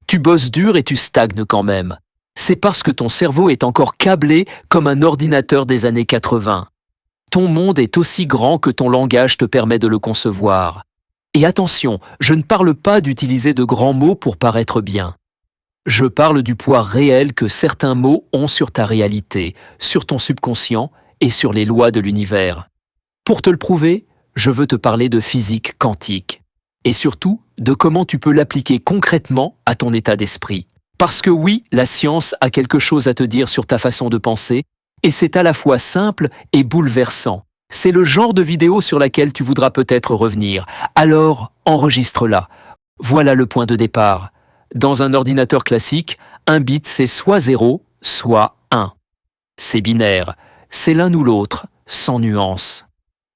Tu bosses dur et tu stagnes quand même. C'est parce que ton cerveau est encore câblé comme un ordinateur des années 80. Ton monde est aussi grand que ton langage te permet de le concevoir. Et attention, je ne parle pas d'utiliser de grands mots pour paraître bien. Je parle du poids réel que certains mots ont sur ta réalité, sur ton subconscient et sur les lois de l'univers. Pour te le prouver, je veux te parler de physique quantique. Et surtout, de comment tu peux l'appliquer concrètement à ton état d'esprit. Parce que oui, la science a quelque chose à te dire sur ta façon de penser, et c'est à la fois simple et bouleversant. C'est le genre de vidéo sur laquelle tu voudras peut-être revenir. Alors, enregistre-la. Voilà le point de départ. Dans un ordinateur classique, un bit c'est soit 0, soit 1. C'est binaire, c'est l'un ou l'autre, sans nuance.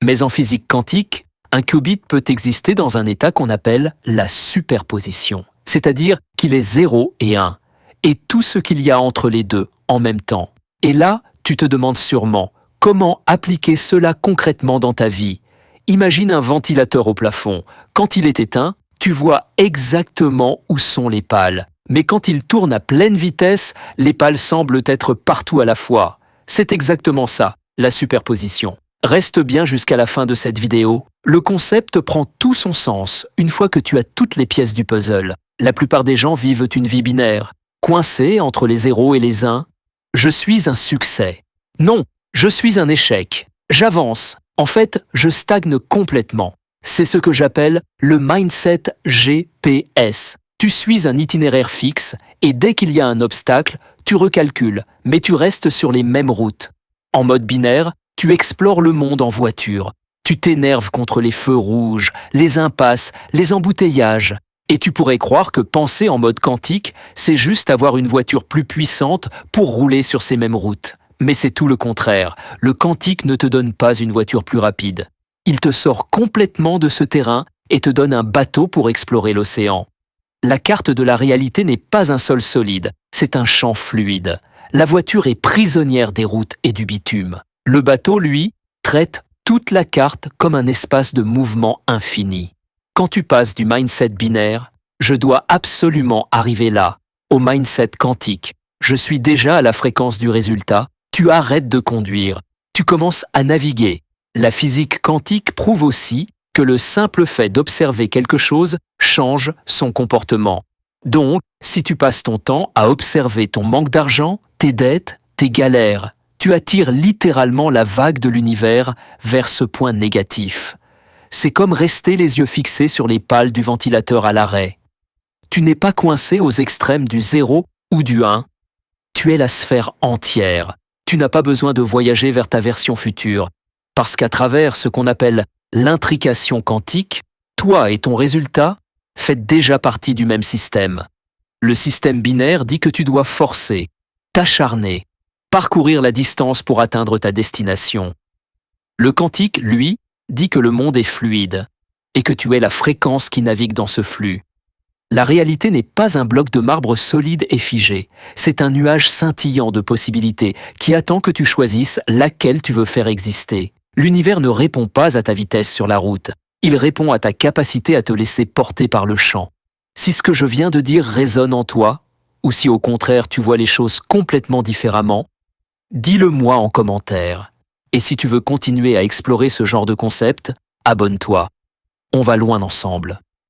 Mais en physique quantique, un qubit peut exister dans un état qu'on appelle la superposition, c'est-à-dire qu'il est 0 et 1, et tout ce qu'il y a entre les deux en même temps. Et là, tu te demandes sûrement, comment appliquer cela concrètement dans ta vie? Imagine un ventilateur au plafond. Quand il est éteint, tu vois exactement où sont les pales. Mais quand il tourne à pleine vitesse, les pales semblent être partout à la fois. C'est exactement ça, la superposition. Reste bien jusqu'à la fin de cette vidéo. Le concept prend tout son sens une fois que tu as toutes les pièces du puzzle. La plupart des gens vivent une vie binaire, coincés entre les 0 et les 1. Je suis un succès. Non, je suis un échec. J'avance. En fait, je stagne complètement. C'est ce que j'appelle le mindset GPS. Tu suis un itinéraire fixe et dès qu'il y a un obstacle, tu recalcules, mais tu restes sur les mêmes routes. En mode binaire, tu explores le monde en voiture. Tu t'énerves contre les feux rouges, les impasses, les embouteillages. Et tu pourrais croire que penser en mode quantique, c'est juste avoir une voiture plus puissante pour rouler sur ces mêmes routes. Mais c'est tout le contraire. Le quantique ne te donne pas une voiture plus rapide. Il te sort complètement de ce terrain et te donne un bateau pour explorer l'océan. La carte de la réalité n'est pas un sol solide, c'est un champ fluide. La voiture est prisonnière des routes et du bitume. Le bateau, lui, traite toute la carte comme un espace de mouvement infini. Quand tu passes du mindset binaire, je dois absolument arriver là, au mindset quantique. Je suis déjà à la fréquence du résultat, tu arrêtes de conduire, tu commences à naviguer. La physique quantique prouve aussi que le simple fait d'observer quelque chose change son comportement. Donc, si tu passes ton temps à observer ton manque d'argent, tes dettes, tes galères, tu attires littéralement la vague de l'univers vers ce point négatif. C'est comme rester les yeux fixés sur les pales du ventilateur à l'arrêt. Tu n'es pas coincé aux extrêmes du 0 ou du 1. Tu es la sphère entière. Tu n'as pas besoin de voyager vers ta version future. Parce qu'à travers ce qu'on appelle l'intrication quantique, toi et ton résultat faites déjà partie du même système. Le système binaire dit que tu dois forcer, t'acharner, parcourir la distance pour atteindre ta destination. Le quantique, lui, dit que le monde est fluide et que tu es la fréquence qui navigue dans ce flux. La réalité n'est pas un bloc de marbre solide et figé, c'est un nuage scintillant de possibilités qui attend que tu choisisses laquelle tu veux faire exister. L'univers ne répond pas à ta vitesse sur la route, il répond à ta capacité à te laisser porter par le champ. Si ce que je viens de dire résonne en toi, ou si au contraire tu vois les choses complètement différemment, dis-le moi en commentaire. Et si tu veux continuer à explorer ce genre de concept, abonne-toi. On va loin ensemble.